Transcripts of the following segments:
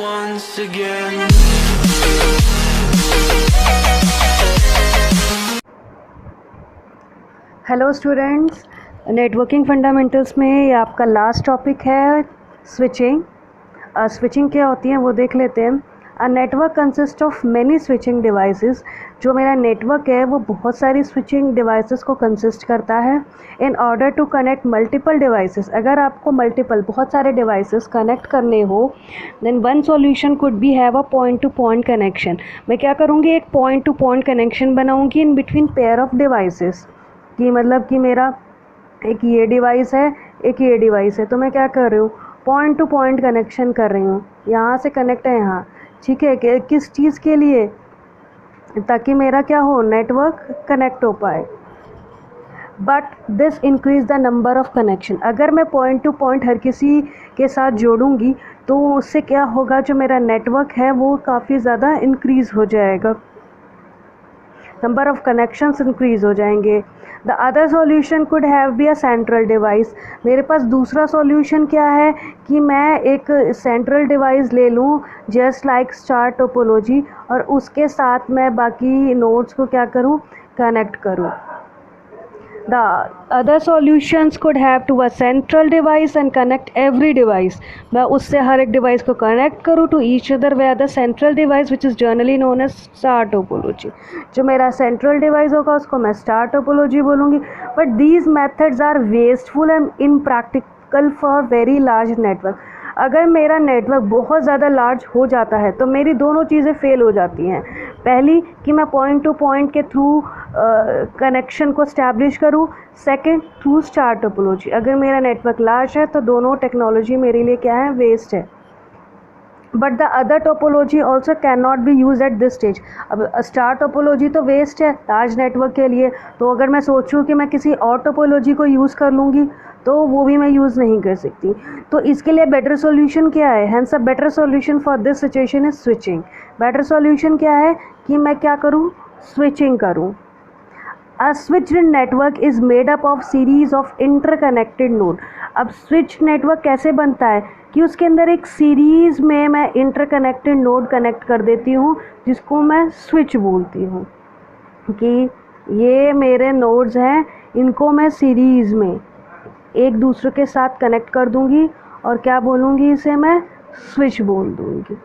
once again. Hello students, networking fundamentals में ये आपका लास्ट टॉपिक है स्विचिंग। स्विचिंग क्या होती है वो देख लेते हैं। A network consist of many switching devices. जो मेरा नेटवर्क है वो बहुत सारी स्विचिंग डिवाइसेस को कंसिस्ट करता है। In order to connect multiple devices, अगर आपको बहुत सारे डिवाइसेस कनेक्ट करने हो, then one solution could be have a point to point connection. मैं क्या करूँगी, एक पॉइंट टू पॉइंट कनेक्शन बनाऊँगी in between pair of devices. कि मतलब कि मेरा एक ये डिवाइस है, एक ये डिवाइस है, तो मैं क्या कर रही हूँ, पॉइंट टू पॉइंट कनेक्शन कर रही हूँ। यहाँ से कनेक्ट है यहाँ, ठीक है, किस चीज़ के लिए, ताकि मेरा क्या हो, नेटवर्क कनेक्ट हो पाए। But this increase the number of connection. अगर मैं पॉइंट टू पॉइंट हर किसी के साथ जोड़ूंगी तो उससे क्या होगा, जो मेरा नेटवर्क है वो काफ़ी ज़्यादा इंक्रीज़ हो जाएगा, नंबर ऑफ कनेक्शंस इंक्रीज हो जाएंगे। The other solution could have be a central device. मेरे पास दूसरा सॉल्यूशन क्या है कि मैं एक सेंट्रल डिवाइस ले लूँ, जस्ट लाइक स्टार टोपोलॉजी, और उसके साथ मैं बाकी नोड्स को क्या करूँ, कनेक्ट करूँ। The other solutions could have to a central device and connect every device. मैं उससे हर एक डिवाइस को कनेक्ट करूँ to each other via the central device which is generally known as star topology. जो मेरा central device होगा उसको मैं star topology बोलूँगी. But these methods are wasteful and impractical for very large network. अगर मेरा नेटवर्क बहुत ज़्यादा लार्ज हो जाता है तो मेरी दोनों चीज़ें फेल हो जाती हैं। पहली कि मैं पॉइंट टू पॉइंट के थ्रू कनेक्शन को स्टैब्लिश करूँ, सेकंड थ्रू स्टार टोपोलॉजी। अगर मेरा नेटवर्क लार्ज है तो दोनों टेक्नोलॉजी मेरे लिए क्या है, वेस्ट है। But the other topology also can not be use at this stage. अब स्टार टोपोलॉजी तो वेस्ट है लार्ज नेटवर्क के लिए, तो अगर मैं सोचूं कि मैं किसी और टोपोलॉजी को यूज़ कर लूँगी तो वो भी मैं यूज़ नहीं कर सकती। तो इसके लिए बेटर सॉल्यूशन क्या है, hence a better solution for this situation is switching. Better solution क्या है कि मैं क्या करूँ, स्विचिंग करूँ। A switched network is made up of series of interconnected node. अब स्विच नेटवर्क कैसे बनता है कि उसके अंदर एक सीरीज़ में मैं इंटरकनेक्टेड नोड कनेक्ट कर देती हूँ, जिसको मैं स्विच बोलती हूँ। कि ये मेरे नोड्स हैं, इनको मैं सीरीज़ में एक दूसरे के साथ कनेक्ट कर दूँगी और क्या बोलूँगी, इसे मैं स्विच बोल दूँगी।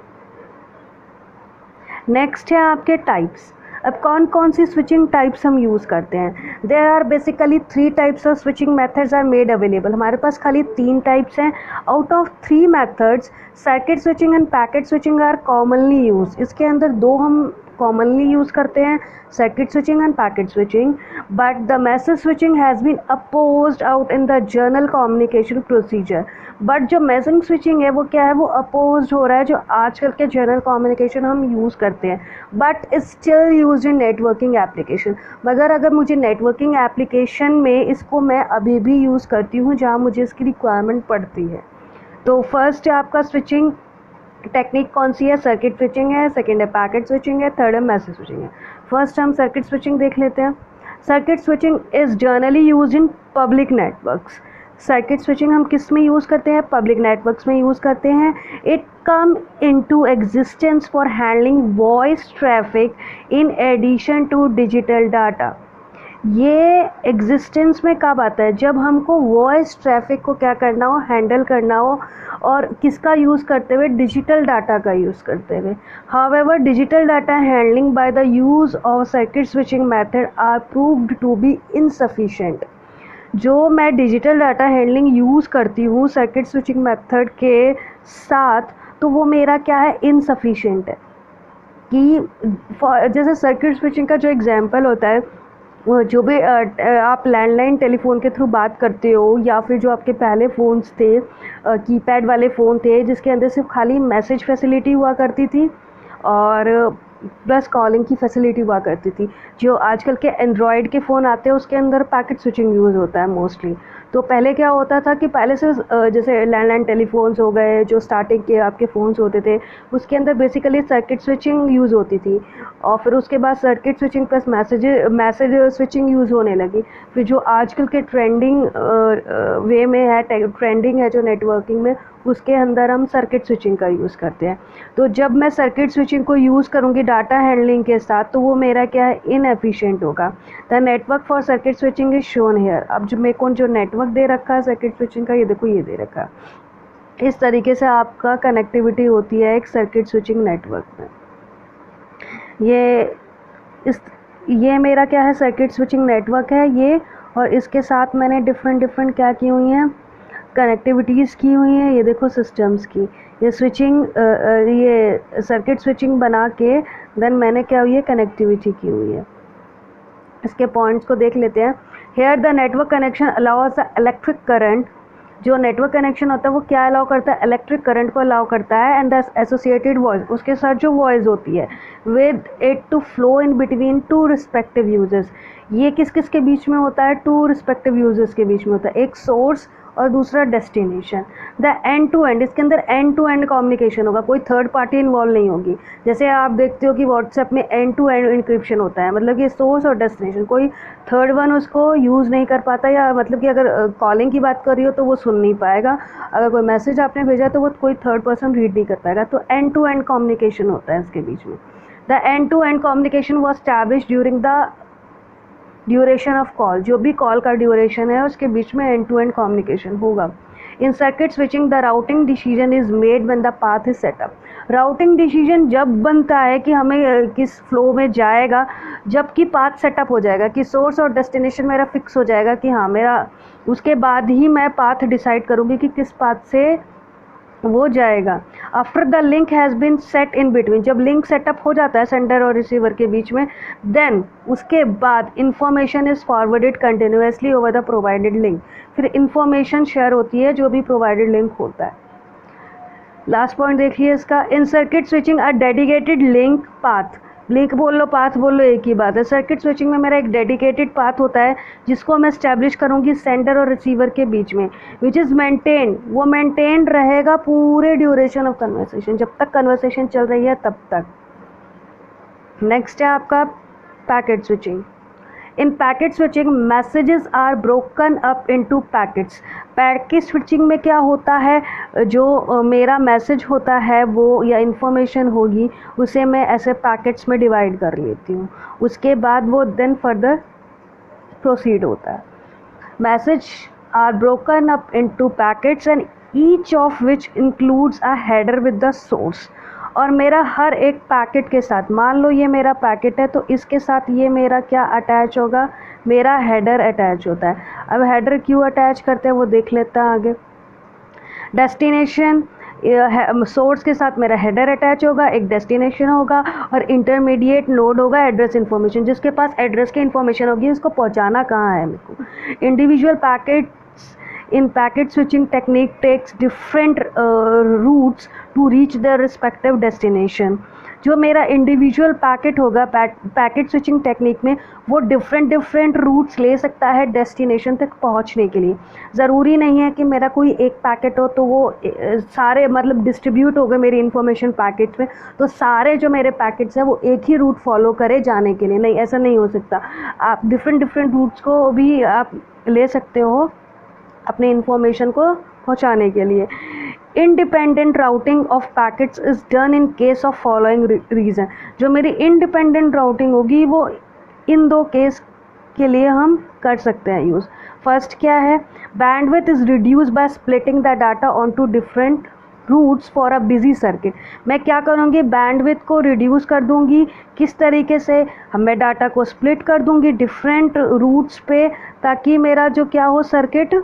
नेक्स्ट है आपके टाइप्स। अब कौन कौन सी स्विचिंग टाइप्स हम यूज़ करते हैं। There are basically 3 types of switching methods are made available. हमारे पास खाली 3 टाइप्स हैं। Out of 3 methods, circuit switching and packet switching are commonly use. इसके अंदर 2 हम कॉमनली यूज़ करते हैं, circuit switching and packet switching. But the message switching has been opposed out in the journal communication procedure. But जो messaging switching है वो क्या है, वो अपोज्ड हो रहा है जो आजकल के जर्नल कम्युनिकेशन हम यूज़ करते हैं, but still use in networking application. मगर अगर मुझे नेटवर्किंग एप्लीकेशन में इसको मैं अभी भी यूज़ करती हूँ जहाँ मुझे इसकी रिक्वायरमेंट पड़ती है। तो फर्स्ट है आपका स्विचिंग टेक्निक कौन सी है, सर्किट स्विचिंग है, सेकेंड है पैकेट स्विचिंग है, थर्ड है मैसेज स्विचिंग है। फर्स्ट हम सर्किट स्विचिंग देख लेते हैं। Circuit switching is generally use in public networks. Circuit switching हम किस में यूज़ करते हैं, पब्लिक नेटवर्क्स में यूज़ करते हैं। It come into existence for handling voice traffic in addition to digital data. ये एग्जिस्टेंस में कब आता है, जब हमको वॉइस ट्रैफिक को क्या करना हो, हैंडल करना हो, और किसका यूज़ करते हुए, डिजिटल डाटा का यूज़ करते हुए। However digital data handling by the use of circuit switching method are proved to be insufficient. जो मैं डिजिटल डाटा हैंडलिंग यूज़ करती हूँ सर्किट स्विचिंग मेथड के साथ, तो वो मेरा क्या है, इनसफिशिएंट है। कि जैसे सर्किट स्विचिंग का जो एग्जांपल होता है, वो जो भी आप लैंडलाइन टेलीफोन के थ्रू बात करते हो, या फिर जो आपके पहले फ़ोन्स थे, कीपैड वाले फ़ोन थे जिसके अंदर सिर्फ खाली मैसेज फैसिलिटी हुआ करती थी और प्लस कॉलिंग की फैसिलिटी हुआ करती थी। जो आजकल के एंड्रॉयड के फ़ोन आते हैं उसके अंदर पैकेट स्विचिंग यूज़ होता है मोस्टली। तो पहले क्या होता था कि पहले से जैसे लैंडलाइन टेलीफोन्स हो गए, जो स्टार्टिंग के आपके फ़ोन्स होते थे, उसके अंदर बेसिकली सर्किट स्विचिंग यूज़ होती थी, और फिर उसके बाद circuit switching plus message switching use होने लगी। फिर जो आजकल के ट्रेंडिंग वे में है, ट्रेंडिंग है जो नेटवर्किंग में, उसके अंदर हम सर्किट स्विचिंग का यूज़ करते हैं। तो जब मैं सर्किट स्विचिंग को यूज़ करूँगी डाटा हैंडलिंग के साथ, तो वो मेरा क्या है, इनएफिशिएंट होगा। The network for circuit switching is shown here. अब जो मेरे को जो नेटवर्क दे रखा है सर्किट स्विचिंग का, ये देखो ये दे रखा है। इस तरीके से आपका कनेक्टिविटी होती है एक सर्किट स्विचिंग नेटवर्क में। ये मेरा क्या है, सर्किट स्विचिंग नेटवर्क है ये, और इसके साथ मैंने डिफरेंट क्या की हुई हैं, कनेक्टिविटीज़ की हुई हैं। ये देखो सिस्टम्स की, ये स्विचिंग, ये सर्किट स्विचिंग बना के देन मैंने क्या हुई है, कनेक्टिविटी की हुई है। इसके पॉइंट्स को देख लेते हैं। Here the network connection allows the electric current. जो नेटवर्क कनेक्शन होता है वो क्या अलाउ करता है, इलेक्ट्रिक करंट को अलाउ करता है, एंड द एसोसिएटेड वॉइस, उसके साथ जो वॉइस होती है, with it to flow in between two respective users. ये किस किस के बीच में होता है, टू रिस्पेक्टिव यूजर्स के बीच में होता है, एक सोर्स और दूसरा destination. The end to end, इसके अंदर एंड टू एंड कम्युनिकेशन होगा, कोई थर्ड पार्टी इन्वॉल्व नहीं होगी। जैसे आप देखते हो कि व्हाट्सएप में एंड टू एंड इंक्रिप्शन होता है, मतलब कि सोर्स और डेस्टिनेशन, कोई थर्ड वन उसको यूज़ नहीं कर पाता, या मतलब कि अगर कॉलिंग की बात कर रही हो तो वो सुन नहीं पाएगा, अगर कोई मैसेज आपने भेजा तो वो कोई थर्ड पर्सन रीड नहीं कर पाएगा। तो एंड टू एंड कम्युनिकेशन होता है इसके बीच में। The end to end communication was established during the duration of call. जो भी कॉल का ड्यूरेशन है उसके बीच में एंड टू एंड कम्युनिकेशन होगा। In circuit switching the routing decision is made when the path is setup. Routing decision जब बनता है कि हमें किस फ्लो में जाएगा, जबकि पाथ सेटअप हो जाएगा, कि सोर्स और डेस्टिनेशन मेरा फिक्स हो जाएगा कि हाँ मेरा, उसके बाद ही मैं पाथ डिसाइड करूँगी कि किस पाथ से वो जाएगा। After the link has been set in between, जब लिंक सेटअप हो जाता है सेंडर और रिसीवर के बीच में, देन उसके बाद information is forwarded continuously over the provided link. फिर इंफॉर्मेशन शेयर होती है जो भी प्रोवाइडेड लिंक होता है। लास्ट पॉइंट देखिए इसका, in circuit switching a dedicated link path. Link बोल लो पाथ बोल लो एक ही बात है। सर्किट स्विचिंग में मेरा एक डेडिकेटेड पाथ होता है जिसको मैं स्टैब्लिश करूँगी सेंडर और रिसीवर के बीच में, विच इज़ मेंटेन, वो मेंटेन रहेगा पूरे ड्यूरेशन ऑफ कन्वर्सेशन, जब तक कन्वर्सेशन चल रही है तब तक। नेक्स्ट है आपका packet switching. In packet switching messages are broken up into packets. Packet switching में क्या होता है, जो मेरा मैसेज होता है वो या इन्फॉर्मेशन होगी उसे मैं ऐसे पैकेट्स में डिवाइड कर लेती हूँ, उसके बाद वो देन फर्दर प्रोसीड होता है। Message are broken up into packets and each of which includes a header with the source. और मेरा हर एक पैकेट के साथ, मान लो ये मेरा पैकेट है तो इसके साथ ये मेरा क्या अटैच होगा, मेरा हेडर अटैच होता है। अब हेडर क्यों अटैच करते हैं वो देख लेता है आगे। डेस्टिनेशन, सोर्स के साथ मेरा हेडर अटैच होगा, एक डेस्टिनेशन होगा और इंटरमीडिएट नोड होगा एड्रेस इन्फॉर्मेशन, जिसके पास एड्रेस की इन्फॉर्मेशन होगी उसको पहुंचाना कहाँ है मेरे को। Individual packet in packet switching technique takes different routes to reach their respective destination। जो मेरा इंडिविजुअल पैकेट होगा पैकेट स्विचिंग टेक्निक में, वो डिफरेंट रूट्स ले सकता है डेस्टिनेशन तक पहुंचने के लिए। ज़रूरी नहीं है कि मेरा कोई एक पैकेट हो तो वो सारे मतलब डिस्ट्रीब्यूट हो गए मेरी इन्फॉर्मेशन पैकेट्स में, तो सारे जो मेरे पैकेट्स हैं वो एक ही रूट फॉलो करे जाने के लिए, नहीं ऐसा नहीं हो सकता। आप डिफरेंट रूट्स को भी आप ले सकते हो अपने इन्फॉर्मेशन को पहुंचाने के लिए। Independent routing of packets is done in case of following reason. जो मेरी इंडिपेंडेंट राउटिंग होगी वो इन दो केस के लिए हम कर सकते हैं यूज़। फर्स्ट क्या है, bandwidth is reduce by splitting the data on to different routes for a busy circuit. मैं क्या करूँगी, बैंडविड्थ को रिड्यूस कर दूँगी। किस तरीके से, मैं डाटा को स्प्लिट कर दूँगी डिफरेंट रूट्स पे, ताकि मेरा जो क्या हो सर्किट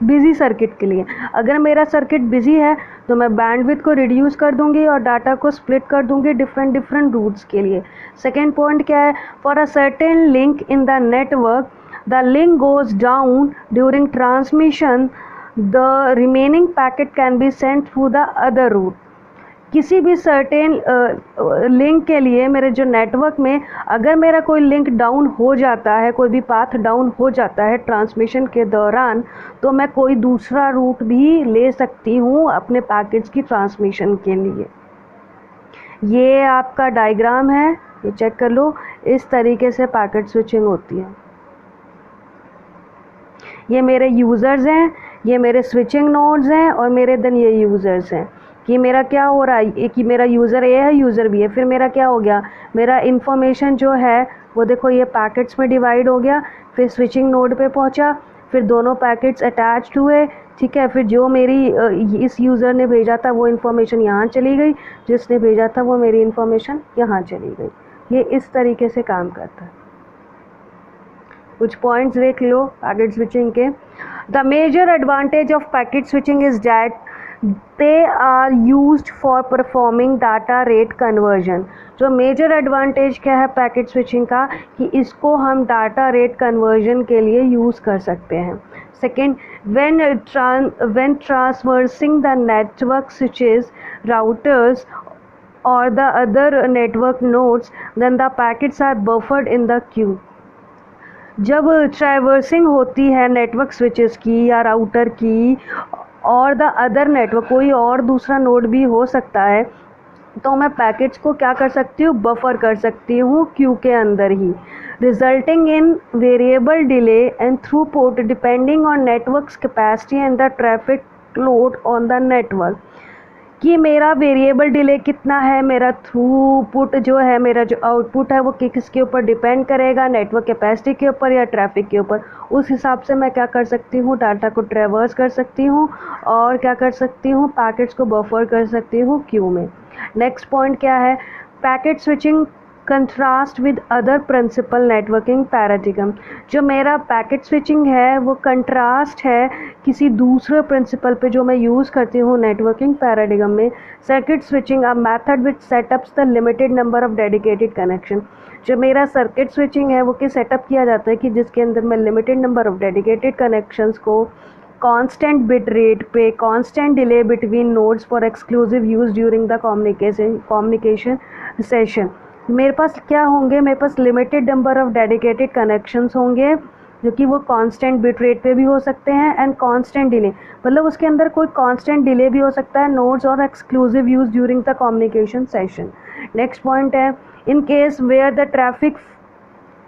बिजी सर्किट के लिए। अगर मेरा सर्किट बिजी है तो मैं बैंडविड्थ को रिड्यूस कर दूंगी और डाटा को स्प्लिट कर दूंगी डिफरेंट रूट्स के लिए। सेकेंड पॉइंट क्या है, for a certain link in the network the link goes down during transmission, the remaining packet can be sent through the other route. किसी भी सर्टेन लिंक के लिए मेरे जो नेटवर्क में अगर मेरा कोई लिंक डाउन हो जाता है, कोई भी पाथ डाउन हो जाता है ट्रांसमिशन के दौरान, तो मैं कोई दूसरा रूट भी ले सकती हूँ अपने पैकेट्स की ट्रांसमिशन के लिए। ये आपका डायग्राम है, ये चेक कर लो, इस तरीके से पैकेट स्विचिंग होती है। ये मेरे यूज़र्स हैं, ये मेरे स्विचिंग नोड्स हैं और मेरे देन ये यूज़र्स हैं कि मेरा क्या हो रहा है कि मेरा यूज़र ए है, यूज़र बी है। फिर मेरा क्या हो गया, मेरा इन्फॉर्मेशन जो है वो देखो ये पैकेट्स में डिवाइड हो गया, फिर स्विचिंग नोड पे पहुंचा, फिर दोनों पैकेट्स अटैच्ड हुए, ठीक है। फिर जो मेरी इस यूज़र ने भेजा था वो इन्फॉर्मेशन यहाँ चली गई, जिसने भेजा था वो मेरी इन्फॉर्मेशन यहाँ चली गई। ये इस तरीके से काम करता है। कुछ पॉइंट्स देख लो पैकेट स्विचिंग के। The major advantage of packet switching is that they are used for performing data rate conversion. जो मेजर एडवांटेज क्या है पैकेट स्विचिंग का, कि इसको हम डाटा रेट कन्वर्जन के लिए यूज़ कर सकते हैं। Second, when traversing the network switches, routers or the other network nodes, then the packets are buffered in the queue. जब ट्रैवर्सिंग होती है नेटवर्क स्विचेस की या राउटर की और द अदर नेटवर्क, कोई और दूसरा नोड भी हो सकता है, तो मैं पैकेट्स को क्या कर सकती हूँ, बफर कर सकती हूँ क्यू के अंदर ही, resulting in variable delay and throughput depending on network's capacity and the traffic load on the network. कि मेरा वेरिएबल डिले कितना है, मेरा थ्रूपुट जो है, मेरा जो आउटपुट है वो किसके ऊपर डिपेंड करेगा, नेटवर्क कैपेसिटी के ऊपर या ट्रैफिक के ऊपर। उस हिसाब से मैं क्या कर सकती हूँ, डाटा को ट्रैवर्स कर सकती हूँ और क्या कर सकती हूँ, पैकेट्स को बफर कर सकती हूँ क्यू में। नेक्स्ट पॉइंट क्या है, packet switching contrast with other principal networking paradigm. जो मेरा पैकेट स्विचिंग है वो कंट्रास्ट है किसी दूसरे प्रिंसिपल पे जो मैं यूज़ करती हूँ नेटवर्किंग पैराडिगम में। Circuit switching a method which setups the limited number of dedicated connection. जो मेरा सर्किट स्विचिंग है वो किस सेटअप किया जाता है कि जिसके अंदर मैं limited number of dedicated connections को कांस्टेंट बिट रेट पे, constant delay between nodes for exclusive use during the communication session. मेरे पास क्या होंगे, मेरे पास limited number of dedicated connections होंगे जो कि वो कांस्टेंट बिट रेट पे भी हो सकते हैं एंड कांस्टेंट डिले, मतलब उसके अंदर कोई कांस्टेंट डिले भी हो सकता है, नोड्स और exclusive use during the communication session. Next point है, in case where the traffic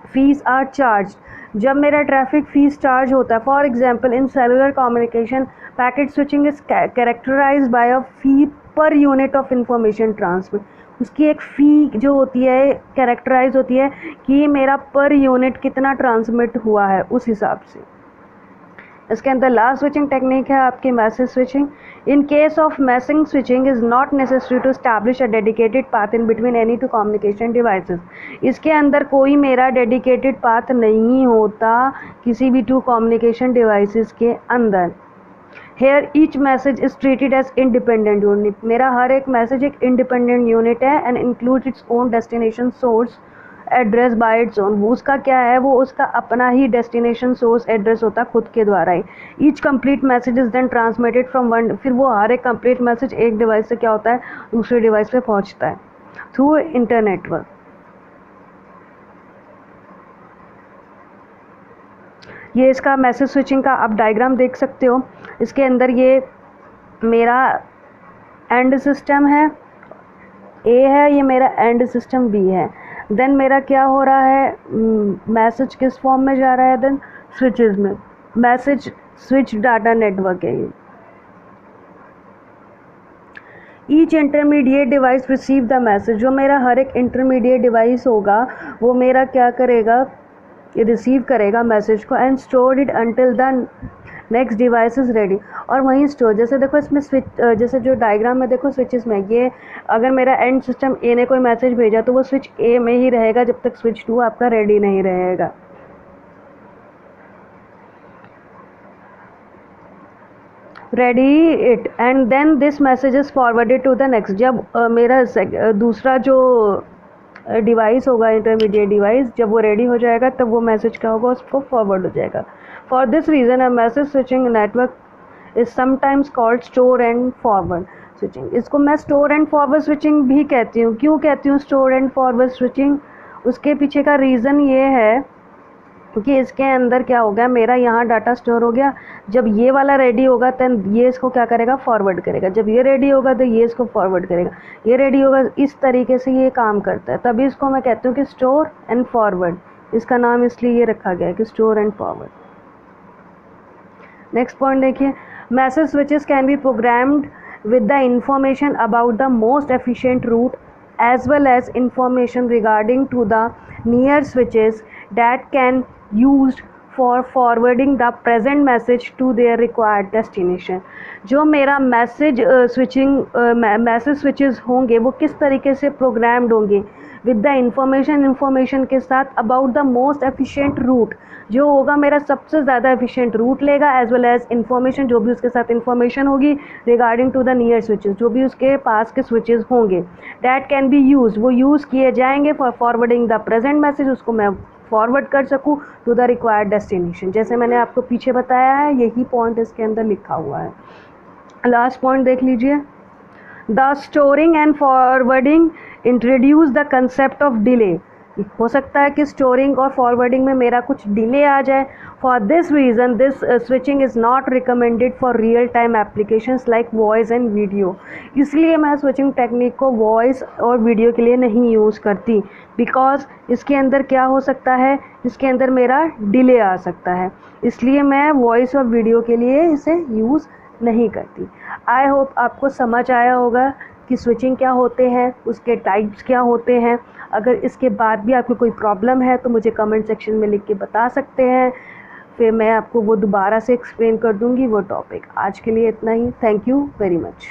fees are charge. जब मेरा ट्रैफिक फीस चार्ज होता है, for example in cellular communication packet switching is characterised by a fee per unit of information transmit. उसकी एक फ़ी जो होती है कैरेक्टराइज होती है कि मेरा पर यूनिट कितना ट्रांसमिट हुआ है, उस हिसाब से। इसके अंदर लास्ट स्विचिंग टेक्निक है आपकी message switching. In case of message switching is not necessary to establish a dedicated path in between any two communication devices. इसके अंदर कोई मेरा डेडिकेटेड पाथ नहीं होता किसी भी टू कम्युनिकेशन डिवाइसेस के अंदर। Here each message is treated as independent unit. मेरा हर एक मैसेज एक इंडिपेंडेंट यूनिट है and includes its own destination source address by its own. वो उसका क्या है, वो उसका अपना ही destination source address होता है खुद के द्वारा ही। Each complete message is then transmitted from one, फिर वो हर एक complete message एक डिवाइस से क्या होता है दूसरे डिवाइस पे पहुंचता है through इंटरनेटवर्क। ये इसका मैसेज स्विचिंग का आप डायग्राम देख सकते हो। इसके अंदर ये मेरा एंड सिस्टम है ए है, ये मेरा एंड सिस्टम बी है। देन मेरा क्या हो रहा है, मैसेज किस फॉर्म में जा रहा है, देन स्विचेस में, मैसेज स्विच डाटा नेटवर्क है ये। Each intermediate device receive the message. जो मेरा हर एक इंटरमीडिएट डिवाइस होगा वो मेरा क्या करेगा, ये रिसीव करेगा मैसेज को and store it until the next device is ready. और वहीं स्टोर, जैसे देखो इसमें स्विच, जैसे जो डायग्राम में देखो स्विचेस में, ये अगर मेरा एंड सिस्टम ए ने कोई मैसेज भेजा तो वो स्विच ए में ही रहेगा जब तक स्विच 2 आपका रेडी नहीं रहेगा। Ready it and then this message is forwarded to the next. जब मेरा दूसरा जो डिवाइस होगा इंटरमीडिएट डिवाइस, जब वो रेडी हो जाएगा तब वो मैसेज क्या होगा, उसको फॉरवर्ड हो जाएगा। For this reason a message switching network is sometimes called store and forward switching. इसको मैं स्टोर एंड फॉरवर्ड स्विचिंग भी कहती हूँ। क्यों कहती हूँ स्टोर एंड फॉरवर्ड स्विचिंग, उसके पीछे का रीज़न ये है क्योंकि इसके अंदर क्या हो गया, मेरा यहाँ डाटा स्टोर हो गया, जब ये वाला रेडी होगा तब ये इसको क्या करेगा, फॉरवर्ड करेगा, जब ये रेडी होगा तो ये इसको फॉरवर्ड करेगा, ये रेडी होगा, इस तरीके से ये काम करता है। तभी इसको मैं कहती हूँ कि स्टोर एंड फॉरवर्ड, इसका नाम इसलिए ये रखा गया है कि store and forward. Next point देखिए, message switches can be programmed with the information about the most efficient route as well as information regarding to the near switches that can used for forwarding the present message to their required destination. जो मेरा message switches होंगे वो किस तरीके से programmed होंगे with the information के साथ about the most efficient route, जो होगा मेरा सबसे ज़्यादा एफिशिएंट रूट लेगा, एज वेल एज इंफॉर्मेशन जो भी उसके साथ इंफॉर्मेशन होगी regarding to the near switches, जो भी उसके पास के स्विचेस होंगे, डैट कैन बी यूज, वो यूज़ किए जाएंगे for forwarding the present message, उसको मैं फॉरवर्ड कर सकूँ टू द रिक्वायर्ड डेस्टिनेशन। जैसे मैंने आपको पीछे बताया है, यही पॉइंट इसके अंदर लिखा हुआ है। लास्ट पॉइंट देख लीजिए, the storing and forwarding introduce the concept of delay. हो सकता है कि स्टोरिंग और फॉरवर्डिंग में मेरा कुछ डिले आ जाए। For this reason this switching is not recommended for real time applications like voice and video. इसलिए मैं स्विचिंग टेक्निक को वॉइस और वीडियो के लिए नहीं यूज़ करती, बिकॉज इसके अंदर क्या हो सकता है, इसके अंदर मेरा डिले आ सकता है, इसलिए मैं वॉइस और वीडियो के लिए इसे यूज़ नहीं करती। आई होप आपको समझ आया होगा कि स्विचिंग क्या होते हैं, उसके टाइप्स क्या होते हैं। अगर इसके बाद भी आपको कोई प्रॉब्लम है तो मुझे कमेंट सेक्शन में लिख के बता सकते हैं, फिर मैं आपको वो दोबारा से एक्सप्लेन कर दूंगी वो टॉपिक। आज के लिए इतना ही। Thank you very much.